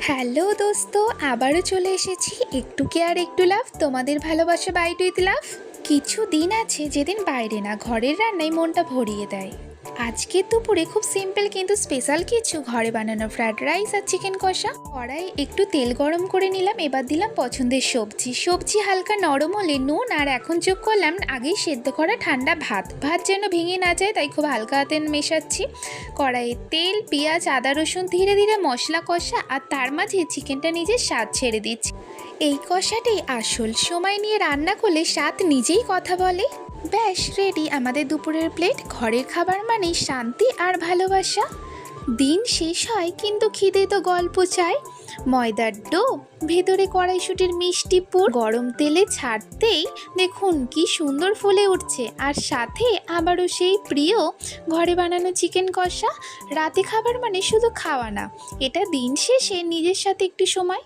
Hello দোস্ত, আবারও চলে এসেছি একটু কেয়ার একটু লাভ, তোমাদের ভালোবাসা বাইট উইথ লাভ। কিছু দিন আছে যেদিন বাইরে না ঘরের রান্নায় মনটা ভরিয়ে দেয়। আজকে দুপুরে খুব সিম্পল কিন্তু স্পেশাল কিছু, ঘরে বানানো ফ্রাইড রাইস আর চিকেন কষা। কড়াই একটু তেল গরম করে নিলাম, এবার দিলাম পছন্দের সবজি হালকা নরম হলে নুন, আর এখন যোগ করলাম আগেই সেদ্ধ করা ঠান্ডা ভাত যেন ভেঙে না যায়, তাই খুব হালকা হাতে মেশাচ্ছি। কড়াইয়ে তেল, পেঁয়াজ, আদা রসুন ধীরে ধীরে মশলা কষা, আর তার মাঝে চিকেনটা নিজের স্বাদ ছেড়ে দিচ্ছি। এই কষাটাই আসল, সময় নিয়ে রান্না করলে স্বাদ নিজেই কথা বলে। ব্যাস রেডি আমাদের দুপুরের প্লেট। ঘরের খাবার মানেই শান্তি আর ভালোবাসা। দিন শেষ হয় কিন্তু খিদে তো গল্প চায়। ময়দার ডো, ভেতরে কড়াইশুটির মিষ্টি পুর, গরম তেলে ছাড়তেই দেখুন কি সুন্দর ফুলে উঠছে, আর সাথে আবারও সেই প্রিয় ঘরে বানানো চিকেন কষা। রাতে খাবার মানে শুধু খাওয়া না, এটা দিন শেষে নিজের সাথে একটু সময়।